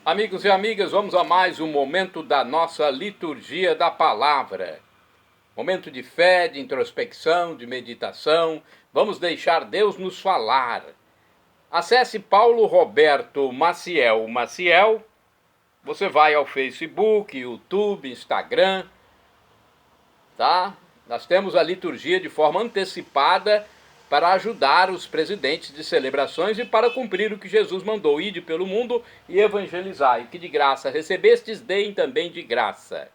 Amigos e amigas, vamos a mais um momento da nossa liturgia da palavra. Momento de fé, de introspecção, de meditação. Vamos deixar Deus nos falar. Acesse Paulo Roberto Maciel. Você vai ao Facebook, YouTube, Instagram, tá? Nós temos a liturgia de forma antecipada para ajudar os presidentes de celebrações e para cumprir o que Jesus mandou: ide pelo mundo e evangelizar, e que de graça recebestes, deem também de graça.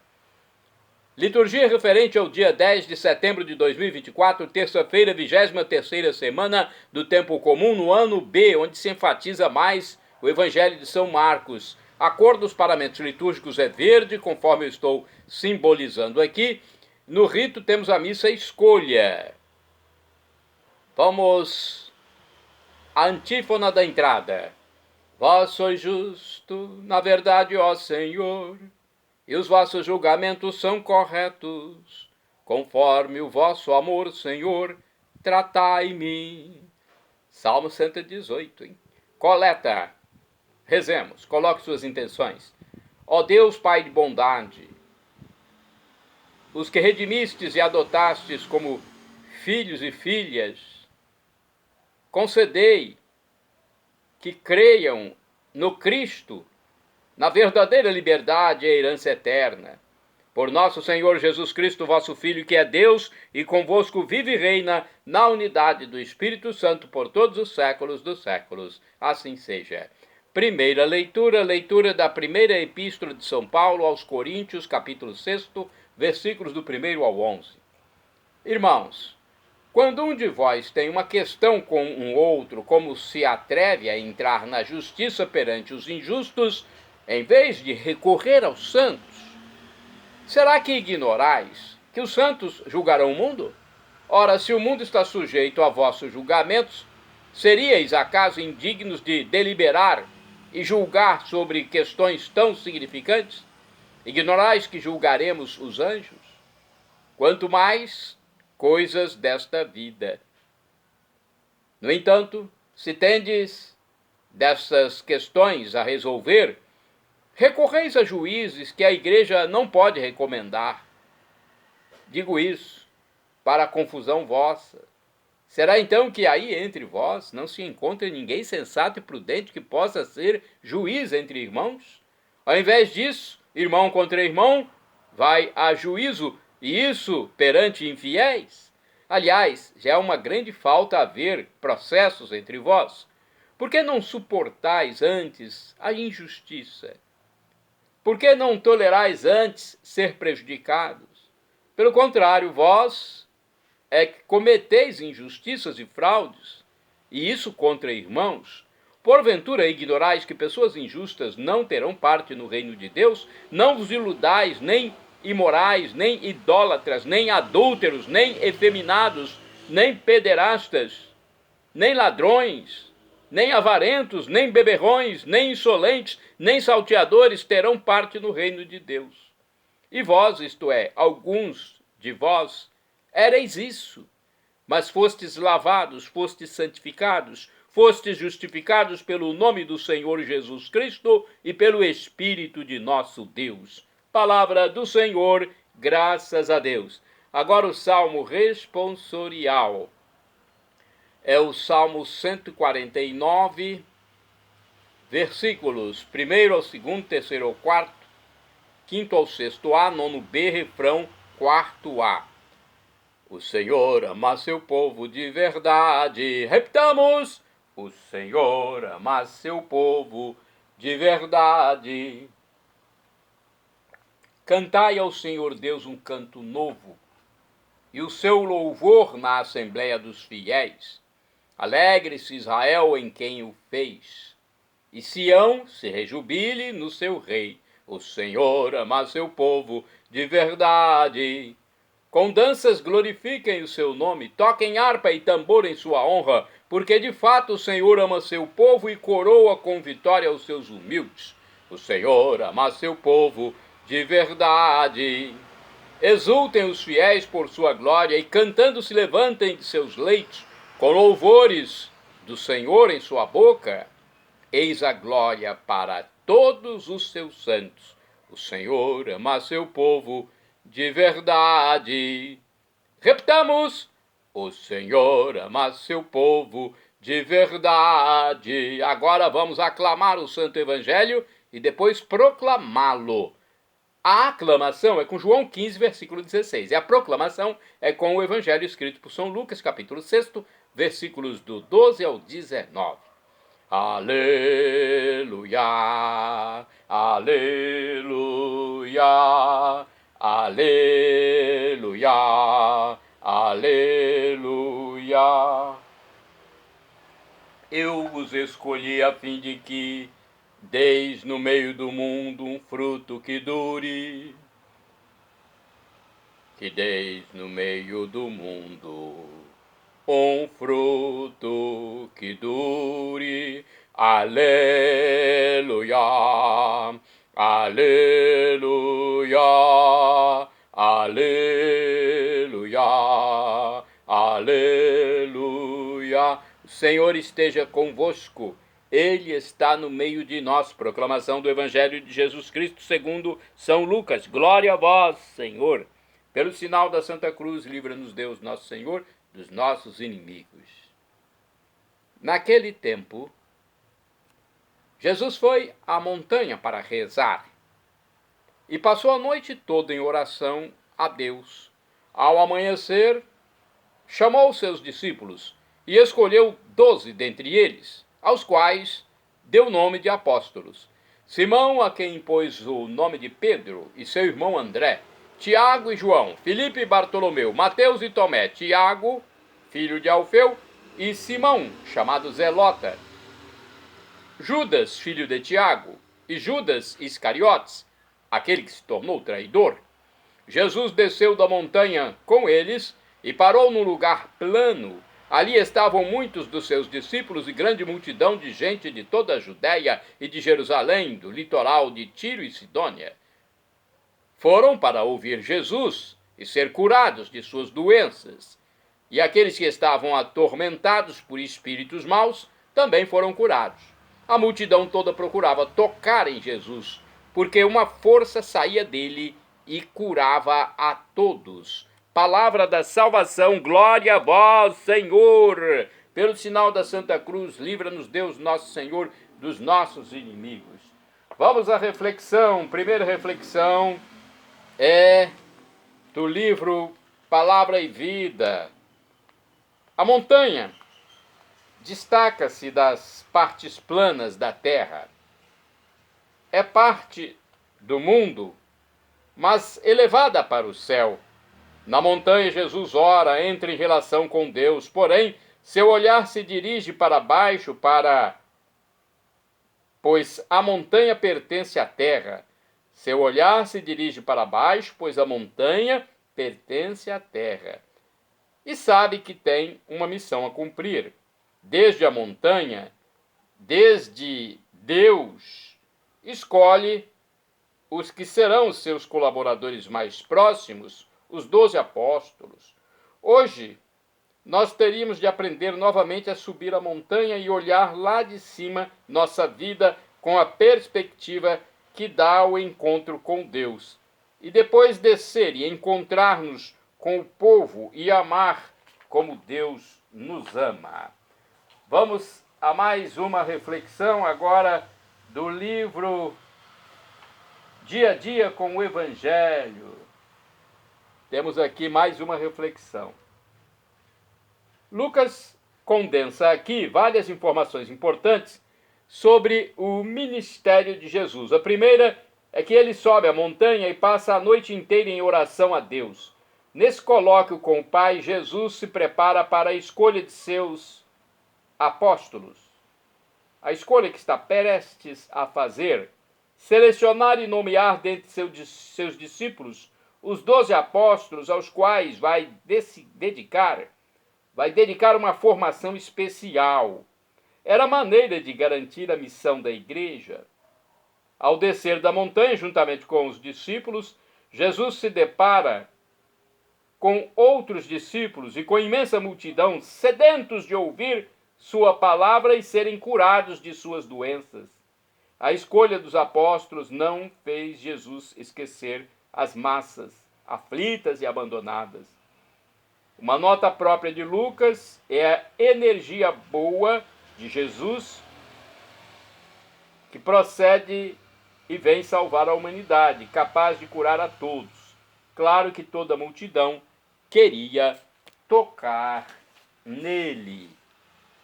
Liturgia referente ao dia 10 de setembro de 2024, terça-feira, 23ª semana do tempo comum, no ano B, onde se enfatiza mais o Evangelho de São Marcos. A cor dos paramentos litúrgicos é verde, conforme eu estou simbolizando aqui. No rito temos a missa escolha. Vamos à antífona da entrada. Vós sois justo, na verdade, ó Senhor, e os vossos julgamentos são corretos. Conforme o vosso amor, Senhor, tratai-me. Salmo 118, hein? Coleta. Rezemos, coloque suas intenções. Ó Deus, Pai de bondade, os que redimistes e adotastes como filhos e filhas, concedei que creiam no Cristo, na verdadeira liberdade e herança eterna. Por nosso Senhor Jesus Cristo, vosso Filho, que é Deus e convosco vive e reina na unidade do Espírito Santo por todos os séculos dos séculos. Assim seja. Primeira leitura, leitura da primeira epístola de São Paulo aos Coríntios, capítulo 6, versículos do 1 ao 11. Irmãos, quando um de vós tem uma questão com um outro, como se atreve a entrar na justiça perante os injustos, em vez de recorrer aos santos? Será que ignorais que os santos julgarão o mundo? Ora, se o mundo está sujeito a vossos julgamentos, seríeis acaso indignos de deliberar e julgar sobre questões tão significantes? Ignorais que julgaremos os anjos? Quanto mais coisas desta vida. No entanto, se tendes dessas questões a resolver, recorreis a juízes que a igreja não pode recomendar. Digo isso para a confusão vossa. Será então que aí entre vós não se encontra ninguém sensato e prudente que possa ser juiz entre irmãos? Ao invés disso, irmão contra irmão, vai a juízo, e isso perante infiéis? Aliás, já é uma grande falta haver processos entre vós. Por que não suportais antes a injustiça? Por que não tolerais antes ser prejudicados? Pelo contrário, vós é que cometeis injustiças e fraudes, e isso contra irmãos. Porventura ignorais que pessoas injustas não terão parte no reino de Deus? Não vos iludais, nem imorais, nem idólatras, nem adúlteros, nem efeminados, nem pederastas, nem ladrões, nem avarentos, nem beberrões, nem insolentes, nem salteadores terão parte no reino de Deus. E vós, isto é, alguns de vós, éreis isso, mas fostes lavados, fostes santificados, fostes justificados pelo nome do Senhor Jesus Cristo e pelo Espírito de nosso Deus. Palavra do Senhor, graças a Deus. Agora o Salmo responsorial. É o Salmo 149, versículos 1 ao 2, 3 ao 4, 5 ao 6a, 9b, refrão, 4a. O Senhor ama seu povo de verdade. Repitamos: o Senhor ama seu povo de verdade. Cantai ao Senhor Deus um canto novo, e o seu louvor na assembleia dos fiéis. Alegre-se Israel em quem o fez, e Sião se rejubile no seu rei. O Senhor ama seu povo de verdade. Com danças glorifiquem o seu nome, toquem harpa e tambor em sua honra, porque de fato o Senhor ama seu povo e coroa com vitória os seus humildes. O Senhor ama seu povo de verdade. Exultem os fiéis por sua glória e cantando se levantem de seus leitos, com louvores do Senhor em sua boca. Eis a glória para todos os seus santos. O Senhor ama seu povo de verdade. Repitamos: o Senhor ama seu povo de verdade. Agora vamos aclamar o Santo Evangelho e depois proclamá-lo. A aclamação é com João 15, versículo 16. E a proclamação é com o Evangelho escrito por São Lucas, capítulo 6, versículos do 12 ao 19. Aleluia, aleluia, aleluia, aleluia. Eu vos escolhi a fim de que deis no meio do mundo um fruto que dure. Que deis no meio do mundo um fruto que dure. Aleluia, aleluia, aleluia, aleluia. O Senhor esteja convosco. Ele está no meio de nós. Proclamação do Evangelho de Jesus Cristo segundo São Lucas. Glória a vós, Senhor. Pelo sinal da Santa Cruz, livra-nos Deus, nosso Senhor, dos nossos inimigos. Naquele tempo, Jesus foi à montanha para rezar e passou a noite toda em oração a Deus. Ao amanhecer, chamou seus discípulos e escolheu 12 dentre eles, aos quais deu o nome de apóstolos. Simão, a quem pôs o nome de Pedro, e seu irmão André, Tiago e João, Filipe e Bartolomeu, Mateus e Tomé, Tiago, filho de Alfeu, e Simão, chamado Zelota, Judas, filho de Tiago, e Judas Iscariotes, aquele que se tornou traidor. Jesus desceu da montanha com eles e parou num lugar plano. Ali estavam muitos dos seus discípulos e grande multidão de gente de toda a Judéia e de Jerusalém, do litoral de Tiro e Sidônia. Foram para ouvir Jesus e ser curados de suas doenças. E aqueles que estavam atormentados por espíritos maus também foram curados. A multidão toda procurava tocar em Jesus, porque uma força saía dele e curava a todos. Palavra da salvação, glória a vós, Senhor. Pelo sinal da Santa Cruz, livra-nos Deus, nosso Senhor, dos nossos inimigos. Vamos à reflexão. Primeira reflexão é do livro Palavra e Vida. A montanha destaca-se das partes planas da terra. É parte do mundo, mas elevada para o céu. Na montanha, Jesus ora, entra em relação com Deus, porém, seu olhar se dirige para baixo, pois a montanha pertence à terra. Seu olhar se dirige para baixo, pois a montanha pertence à terra. E sabe que tem uma missão a cumprir. Desde a montanha, desde Deus, escolhe os que serão os seus colaboradores mais próximos, os 12 apóstolos. Hoje, nós teríamos de aprender novamente a subir a montanha e olhar lá de cima nossa vida com a perspectiva que dá o encontro com Deus. E depois descer e encontrar-nos com o povo e amar como Deus nos ama. Vamos a mais uma reflexão agora do livro Dia a Dia com o Evangelho. Temos aqui mais uma reflexão. Lucas condensa aqui várias informações importantes sobre o ministério de Jesus. A primeira é que ele sobe a montanha e passa a noite inteira em oração a Deus. Nesse colóquio com o Pai, Jesus se prepara para a escolha de seus apóstolos. A escolha que está prestes a fazer, selecionar e nomear dentre seus discípulos os 12 apóstolos aos quais vai dedicar uma formação especial. Era a maneira de garantir a missão da igreja. Ao descer da montanha, juntamente com os discípulos, Jesus se depara com outros discípulos e com imensa multidão sedentos de ouvir sua palavra e serem curados de suas doenças. A escolha dos apóstolos não fez Jesus esquecer as massas aflitas e abandonadas. Uma nota própria de Lucas é a energia boa de Jesus que procede e vem salvar a humanidade, capaz de curar a todos. Claro que toda a multidão queria tocar nele,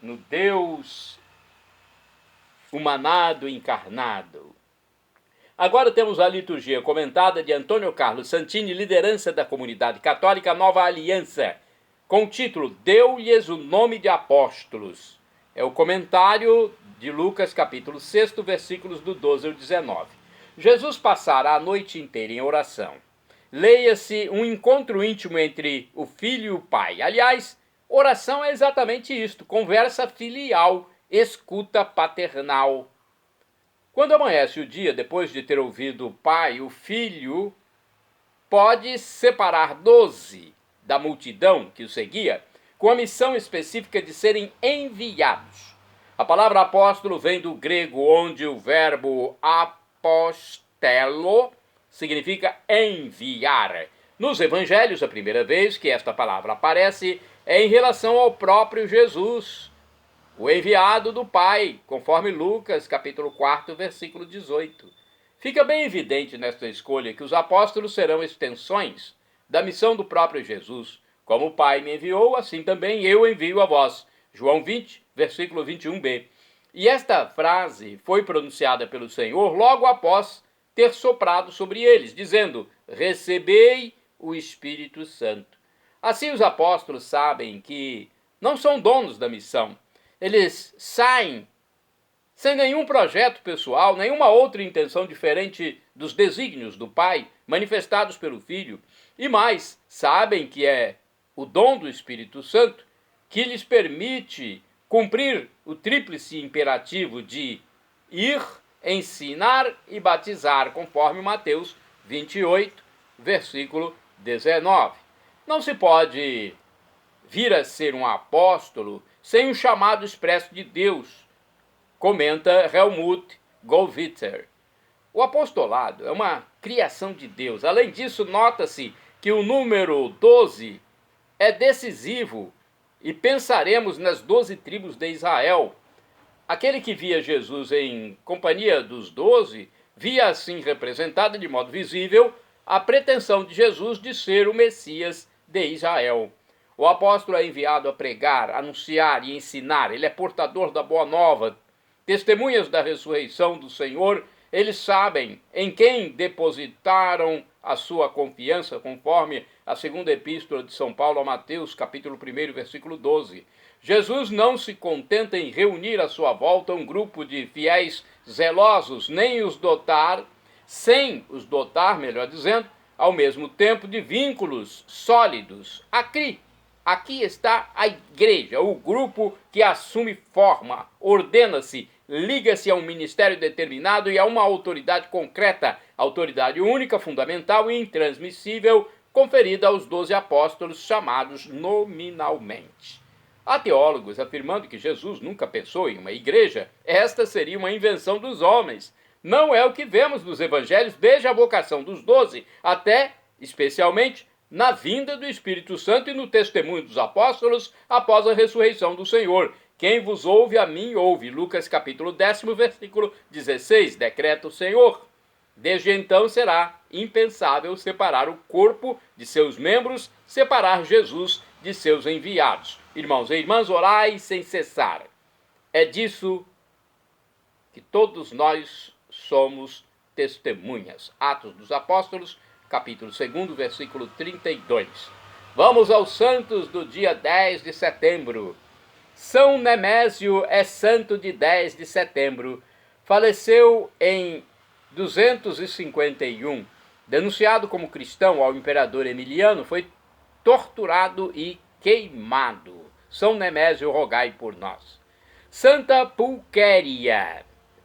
no Deus humanado encarnado. Agora temos a liturgia comentada de Antônio Carlos Santini, liderança da comunidade católica Nova Aliança, com o título Deu-lhes o nome de apóstolos. É o comentário de Lucas capítulo 6, versículos do 12 ao 19. Jesus passará a noite inteira em oração. Leia-se um encontro íntimo entre o filho e o pai. Aliás, oração é exatamente isto, conversa filial, escuta paternal. Quando amanhece o dia, depois de ter ouvido o pai, o filho pode separar 12 da multidão que o seguia, com a missão específica de serem enviados. A palavra apóstolo vem do grego, onde o verbo apostelo significa enviar. Nos evangelhos, a primeira vez que esta palavra aparece é em relação ao próprio Jesus, o enviado do Pai, conforme Lucas, capítulo 4, versículo 18. Fica bem evidente nesta escolha que os apóstolos serão extensões da missão do próprio Jesus. Como o Pai me enviou, assim também eu envio a vós. João 20, versículo 21b. E esta frase foi pronunciada pelo Senhor logo após ter soprado sobre eles, dizendo, recebei o Espírito Santo. Assim os apóstolos sabem que não são donos da missão. Eles saem sem nenhum projeto pessoal, nenhuma outra intenção diferente dos desígnios do Pai, manifestados pelo Filho, e mais, sabem que é o dom do Espírito Santo que lhes permite cumprir o tríplice imperativo de ir, ensinar e batizar, conforme Mateus 28, versículo 19. Não se pode vir a ser um apóstolo sem um chamado expresso de Deus, comenta Helmut Gollwitzer. O apostolado é uma criação de Deus. Além disso, nota-se que o número 12 é decisivo e pensaremos nas 12 tribos de Israel. Aquele que via Jesus em companhia dos 12, via assim representada de modo visível a pretensão de Jesus de ser o Messias de Israel. O apóstolo é enviado a pregar, anunciar e ensinar. Ele é portador da boa nova. Testemunhas da ressurreição do Senhor, eles sabem em quem depositaram a sua confiança, conforme a segunda epístola de São Paulo a Mateus, capítulo 1, versículo 12. Jesus não se contenta em reunir à sua volta um grupo de fiéis zelosos, nem os dotar, sem os dotar, melhor dizendo, ao mesmo tempo de vínculos sólidos. Aqui está a igreja, o grupo que assume forma, ordena-se, liga-se a um ministério determinado e a uma autoridade concreta, autoridade única, fundamental e intransmissível, conferida aos 12 apóstolos chamados nominalmente. Há teólogos afirmando que Jesus nunca pensou em uma igreja. Esta seria uma invenção dos homens. Não é o que vemos nos evangelhos, desde a vocação dos 12 até, especialmente, na vinda do Espírito Santo e no testemunho dos apóstolos após a ressurreição do Senhor. Quem vos ouve, a mim ouve. Lucas capítulo 10, versículo 16, decreta o Senhor. Desde então será impensável separar o corpo de seus membros, separar Jesus de seus enviados. Irmãos e irmãs, orai sem cessar. É disso que todos nós somos testemunhas. Atos dos Apóstolos, capítulo 2, versículo 32. Vamos aos santos do dia 10 de setembro. São Nemésio é santo de 10 de setembro. Faleceu em 251. Denunciado como cristão ao imperador Emiliano, foi torturado e queimado. São Nemésio, rogai por nós. Santa Pulquéria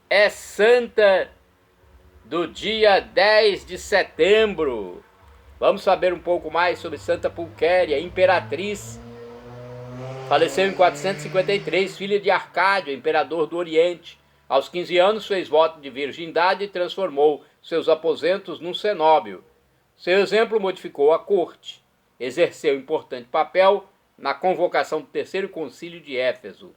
é santa do dia 10 de setembro. Vamos saber um pouco mais sobre Santa Pulquéria, imperatriz Faleceu em 453, filha de Arcádio, imperador do Oriente. Aos 15 anos fez voto de virgindade e transformou seus aposentos num cenóbio. Seu exemplo modificou a corte. Exerceu importante papel na convocação do Terceiro Concílio de Éfeso.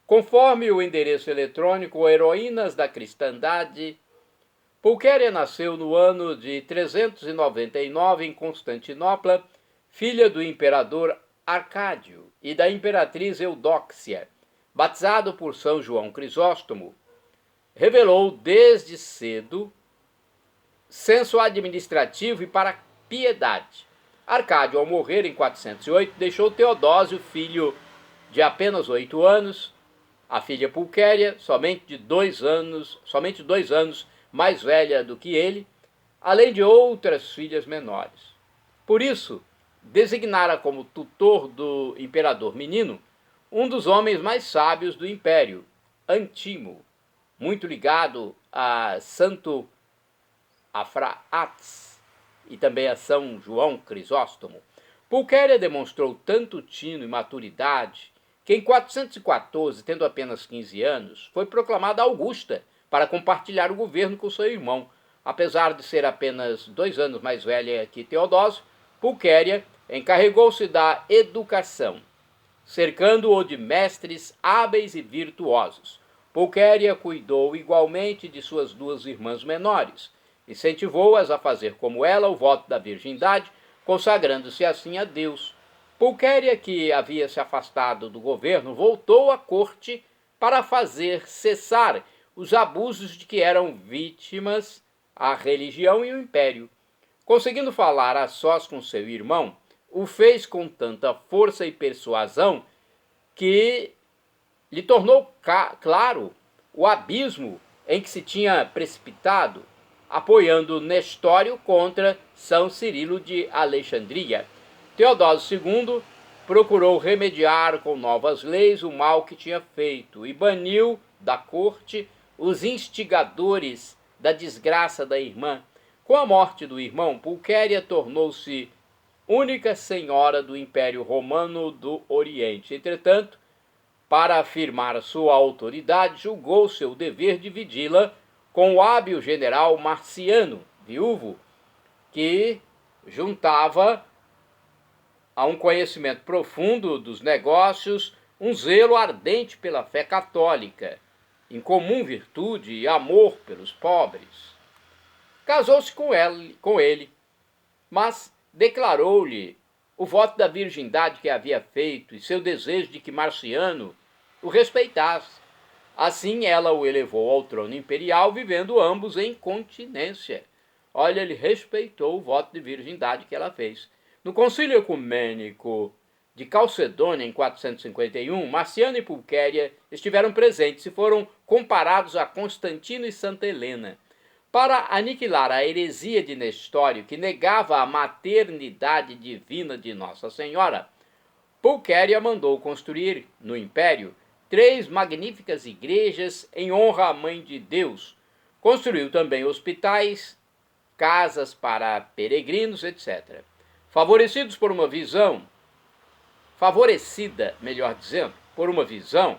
Conforme o endereço eletrônico Heroínas da Cristandade, Pulquéria nasceu no ano de 399 em Constantinopla, filha do imperador Arcádio e da imperatriz Eudóxia. Batizado por São João Crisóstomo, revelou desde cedo senso administrativo e para piedade. Arcádio, ao morrer em 408, deixou Teodósio, filho de apenas 8 anos, a filha Pulquéria, somente 2 anos mais velha do que ele, além de outras filhas menores. Por isso, designara como tutor do imperador menino um dos homens mais sábios do império, Antimo, muito ligado a Santo Afraates e também a São João Crisóstomo. Pulquéria demonstrou tanto tino e maturidade que em 414, tendo apenas 15 anos, foi proclamada Augusta para compartilhar o governo com seu irmão. Apesar de ser apenas 2 anos mais velha que Teodósio, Pulquéria encarregou-se da educação, cercando-o de mestres hábeis e virtuosos. Pulquéria cuidou igualmente de suas 2 irmãs menores, incentivou-as a fazer como ela o voto da virgindade, consagrando-se assim a Deus. Pulquéria, que havia se afastado do governo, voltou à corte para fazer cessar os abusos de que eram vítimas a religião e o império. Conseguindo falar a sós com seu irmão, o fez com tanta força e persuasão que lhe tornou claro o abismo em que se tinha precipitado, apoiando Nestório contra São Cirilo de Alexandria. Teodósio II procurou remediar com novas leis o mal que tinha feito e baniu da corte os instigadores da desgraça da irmã. Com a morte do irmão, Pulquéria tornou-se única senhora do Império Romano do Oriente. Entretanto, para afirmar sua autoridade, julgou seu dever dividi-la com o hábil general Marciano, viúvo, que juntava a um conhecimento profundo dos negócios um zelo ardente pela fé católica, em comum virtude e amor pelos pobres. Casou-se com ele, mas declarou-lhe o voto da virgindade que havia feito e seu desejo de que Marciano o respeitasse. Assim ela o elevou ao trono imperial, vivendo ambos em continência. Olha, ele respeitou o voto de virgindade que ela fez. No Concílio Ecumênico de Calcedônia, em 451, Marciano e Pulquéria estiveram presentes e foram comparados a Constantino e Santa Helena. Para aniquilar a heresia de Nestório, que negava a maternidade divina de Nossa Senhora, Pulquéria mandou construir, no Império, 3 magníficas igrejas em honra à Mãe de Deus. Construiu também hospitais, casas para peregrinos, etc. Favorecida, por uma visão,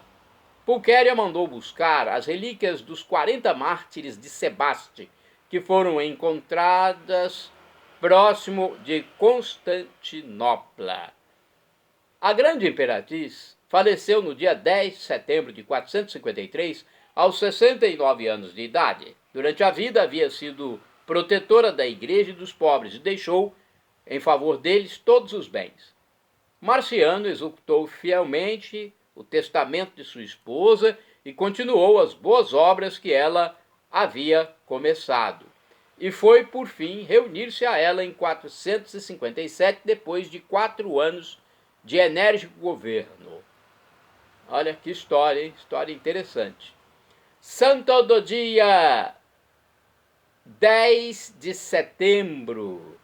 Pulquéria mandou buscar as relíquias dos 40 mártires de Sebaste, que foram encontradas próximo de Constantinopla. A grande imperatriz faleceu no dia 10 de setembro de 453, aos 69 anos de idade. Durante a vida havia sido protetora da igreja e dos pobres e deixou, em favor deles, todos os bens. Marciano executou fielmente o testamento de sua esposa e continuou as boas obras que ela havia começado. E foi, por fim, reunir-se a ela em 457, depois de 4 anos de enérgico governo. Olha que história, hein? História interessante. Santo do dia 10 de setembro,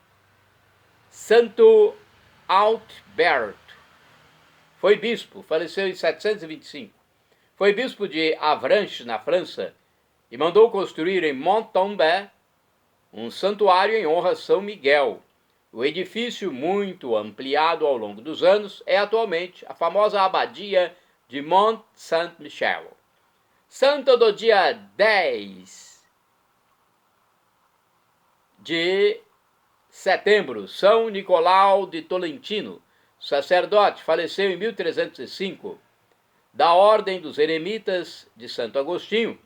Santo Altbert. Foi bispo, faleceu em 725. Foi bispo de Avranches, na França, e mandou construir em Montombé um santuário em honra a São Miguel. O edifício, muito ampliado ao longo dos anos, é atualmente a famosa abadia de Mont Saint-Michel. Santo do dia 10 de setembro, São Nicolau de Tolentino, sacerdote, faleceu em 1305, da Ordem dos Eremitas de Santo Agostinho.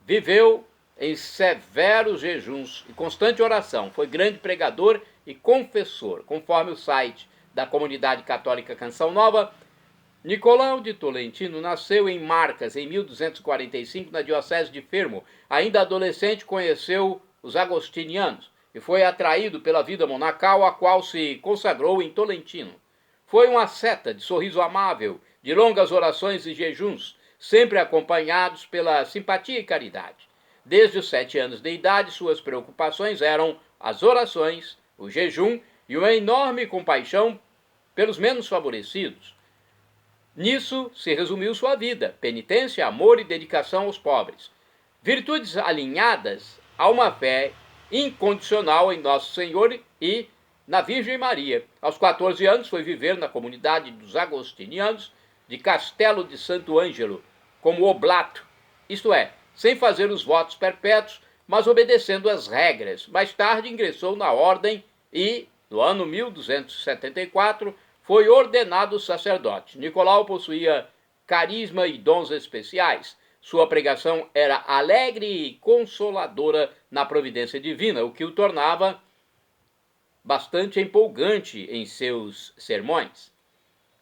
Viveu em severos jejuns e constante oração. Foi grande pregador e confessor. Conforme o site da Comunidade Católica Canção Nova, Nicolau de Tolentino nasceu em Marcas, em 1245, na diocese de Fermo. Ainda adolescente, conheceu os agostinianos e foi atraído pela vida monacal, a qual se consagrou em Tolentino. Foi um asceta de sorriso amável, de longas orações e jejuns, sempre acompanhados pela simpatia e caridade. Desde os 7 anos de idade, suas preocupações eram as orações, o jejum e uma enorme compaixão pelos menos favorecidos. Nisso se resumiu sua vida: penitência, amor e dedicação aos pobres. Virtudes alinhadas a uma fé incondicional em Nosso Senhor e na Virgem Maria. Aos 14 anos foi viver na comunidade dos agostinianos de Castelo de Santo Ângelo, como oblato, isto é, sem fazer os votos perpétuos, mas obedecendo às regras. Mais tarde ingressou na ordem e, no ano 1274, foi ordenado sacerdote. Nicolau possuía carisma e dons especiais. Sua pregação era alegre e consoladora na providência divina, o que o tornava bastante empolgante em seus sermões.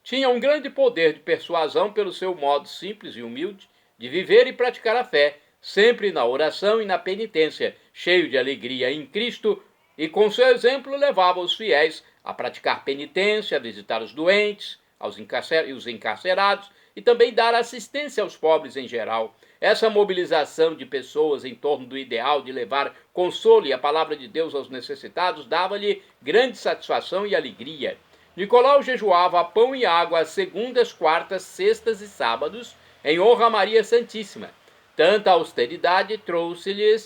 Tinha um grande poder de persuasão pelo seu modo simples e humilde de viver e praticar a fé, sempre na oração e na penitência, cheio de alegria em Cristo, e com seu exemplo levava os fiéis a praticar penitência, a visitar os doentes, os encarcerados e também dar assistência aos pobres em geral. Essa mobilização de pessoas em torno do ideal de levar consolo e a palavra de Deus aos necessitados dava-lhe grande satisfação e alegria. Nicolau jejuava pão e água às segundas, quartas, sextas e sábados, em honra a Maria Santíssima. Tanta austeridade trouxe-lhe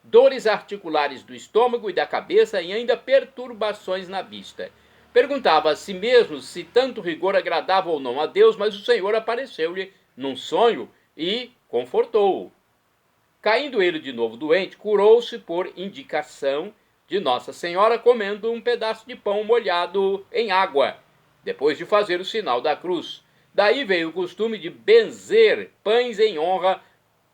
dores articulares do estômago e da cabeça e ainda perturbações na vista. Perguntava a si mesmo se tanto rigor agradava ou não a Deus, mas o Senhor apareceu-lhe num sonho e confortou-o. Caindo ele de novo doente, curou-se por indicação de Nossa Senhora, comendo um pedaço de pão molhado em água, depois de fazer o sinal da cruz. Daí veio o costume de benzer pães em honra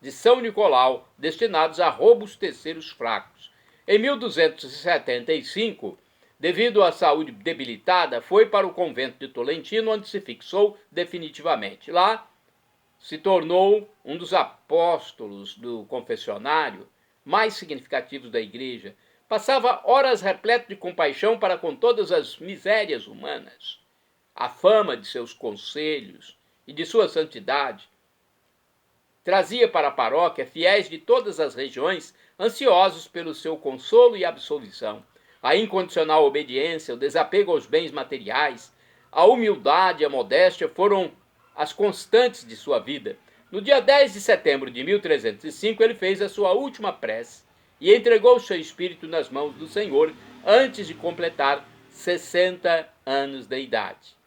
de São Nicolau, destinados a robustecer os fracos. Em 1275, devido à saúde debilitada, foi para o convento de Tolentino, onde se fixou definitivamente. Lá se tornou um dos apóstolos do confessionário mais significativos da igreja. Passava horas repleto de compaixão para com todas as misérias humanas. A fama de seus conselhos e de sua santidade trazia para a paróquia fiéis de todas as regiões, ansiosos pelo seu consolo e absolvição. A incondicional obediência, o desapego aos bens materiais, a humildade e a modéstia foram as constantes de sua vida. No dia 10 de setembro de 1305, ele fez a sua última prece e entregou seu espírito nas mãos do Senhor antes de completar 60 anos de idade.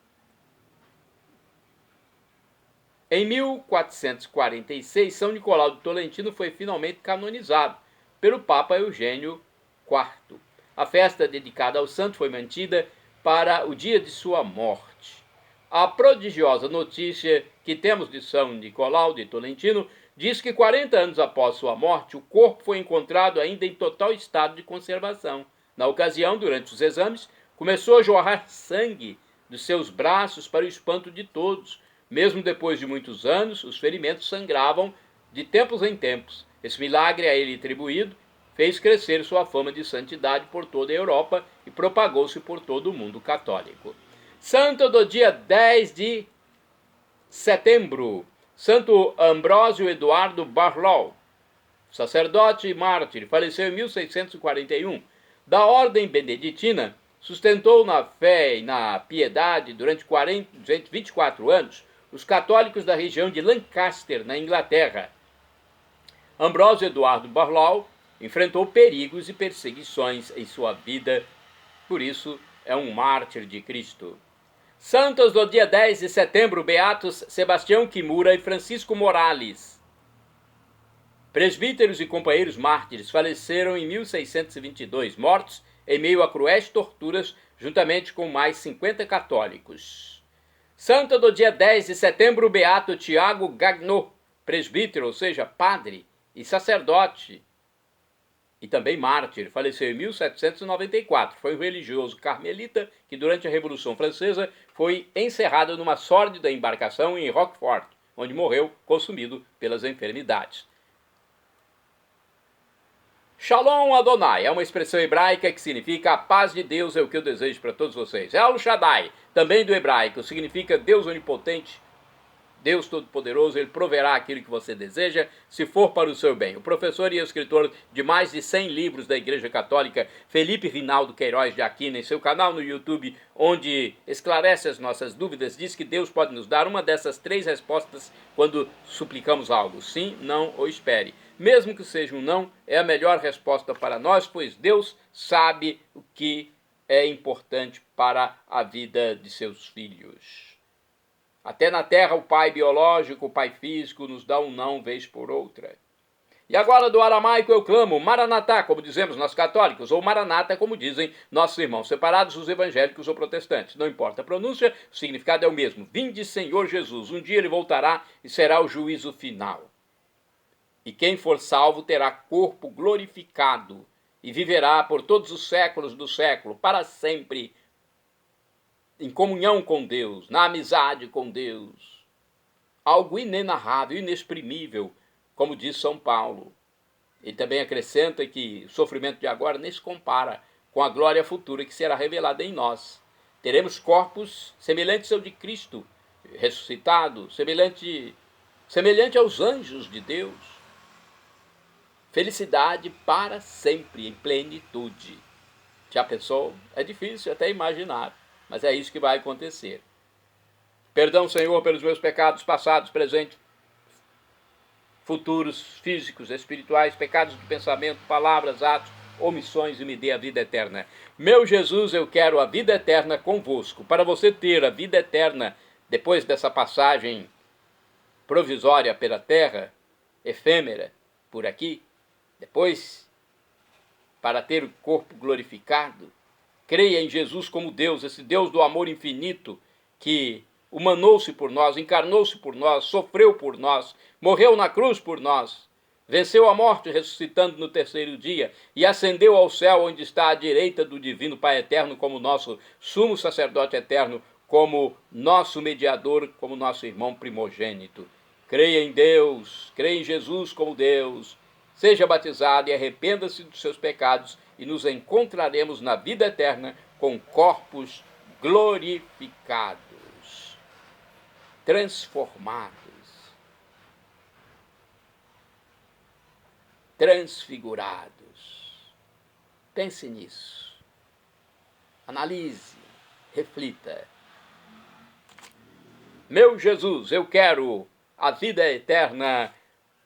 Em 1446, São Nicolau de Tolentino foi finalmente canonizado pelo Papa Eugênio IV. A festa dedicada ao santo foi mantida para o dia de sua morte. A prodigiosa notícia que temos de São Nicolau de Tolentino diz que 40 anos após sua morte, o corpo foi encontrado ainda em total estado de conservação. Na ocasião, durante os exames, começou a jorrar sangue dos seus braços para o espanto de todos. Mesmo depois de muitos anos, os ferimentos sangravam de tempos em tempos. Esse milagre a ele atribuído fez crescer sua fama de santidade por toda a Europa e propagou-se por todo o mundo católico. Santo do dia 10 de setembro, Santo Ambrósio Eduardo Barlow, sacerdote e mártir, faleceu em 1641. Da ordem beneditina, sustentou na fé e na piedade durante 24 anos os católicos da região de Lancaster, na Inglaterra. Ambrósio Eduardo Barlow enfrentou perigos e perseguições em sua vida, por isso é um mártir de Cristo. Santos do dia 10 de setembro, beatos Sebastião Kimura e Francisco Morales. Presbíteros e companheiros mártires faleceram em 1622, mortos em meio a cruéis torturas, juntamente com mais 50 católicos. Santo do dia 10 de setembro, beato Tiago Gagnot, presbítero, ou seja, padre e sacerdote, e também mártir, faleceu em 1794. Foi um religioso carmelita que, durante a Revolução Francesa, foi encerrado numa sórdida embarcação em Roquefort, onde morreu consumido pelas enfermidades. Shalom Adonai é uma expressão hebraica que significa a paz de Deus é o que eu desejo para todos vocês. El Shaddai, também do hebraico, significa Deus onipotente, Deus Todo-Poderoso. Ele proverá aquilo que você deseja, se for para o seu bem. O professor e escritor de mais de 100 livros da Igreja Católica, Felipe Rinaldo Queiroz de Aquino, em seu canal no YouTube, onde esclarece as nossas dúvidas, diz que Deus pode nos dar uma dessas 3 respostas quando suplicamos algo: sim, não ou espere. Mesmo que seja um não, é a melhor resposta para nós, pois Deus sabe o que é importante para a vida de seus filhos. Até na terra, o pai biológico, o pai físico, nos dá um não vez por outra. E agora do aramaico eu clamo, Maranatá, como dizemos nós católicos, ou Maranata, como dizem nossos irmãos separados, os evangélicos ou protestantes. Não importa a pronúncia, o significado é o mesmo. Vinde, Senhor Jesus. Um dia ele voltará e será o juízo final. E quem for salvo terá corpo glorificado e viverá por todos os séculos do século, para sempre, em comunhão com Deus, na amizade com Deus. Algo inenarrável, inexprimível, como diz São Paulo. Ele também acrescenta que o sofrimento de agora nem se compara com a glória futura que será revelada em nós. Teremos corpos semelhantes ao de Cristo, ressuscitado, semelhante aos anjos de Deus. Felicidade para sempre, em plenitude. Já pensou? É difícil até imaginar, mas é isso que vai acontecer. Perdão, Senhor, pelos meus pecados passados, presentes, futuros, físicos, espirituais, pecados de pensamento, palavras, atos, omissões, e me dê a vida eterna. Meu Jesus, eu quero a vida eterna convosco. Para você ter a vida eterna depois dessa passagem provisória pela terra, efêmera, por aqui, depois, para ter o corpo glorificado, creia em Jesus como Deus, esse Deus do amor infinito, que humanou-se por nós, encarnou-se por nós, sofreu por nós, morreu na cruz por nós, venceu a morte ressuscitando no terceiro dia e ascendeu ao céu, onde está à direita do divino Pai eterno, como nosso sumo sacerdote eterno, como nosso mediador, como nosso irmão primogênito. Creia em Deus, creia em Jesus como Deus, seja batizado e arrependa-se dos seus pecados, e nos encontraremos na vida eterna com corpos glorificados, transformados, transfigurados. Pense nisso. Analise, reflita. Meu Jesus, eu quero a vida eterna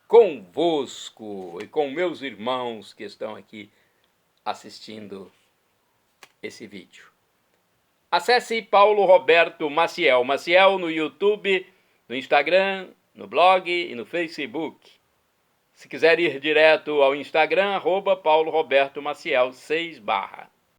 convosco e com meus irmãos que estão aqui assistindo esse vídeo. Acesse Paulo Roberto Maciel. Maciel no YouTube, no Instagram, no blog e no Facebook. Se quiser ir direto ao Instagram, @Paulo Roberto Maciel 6 /.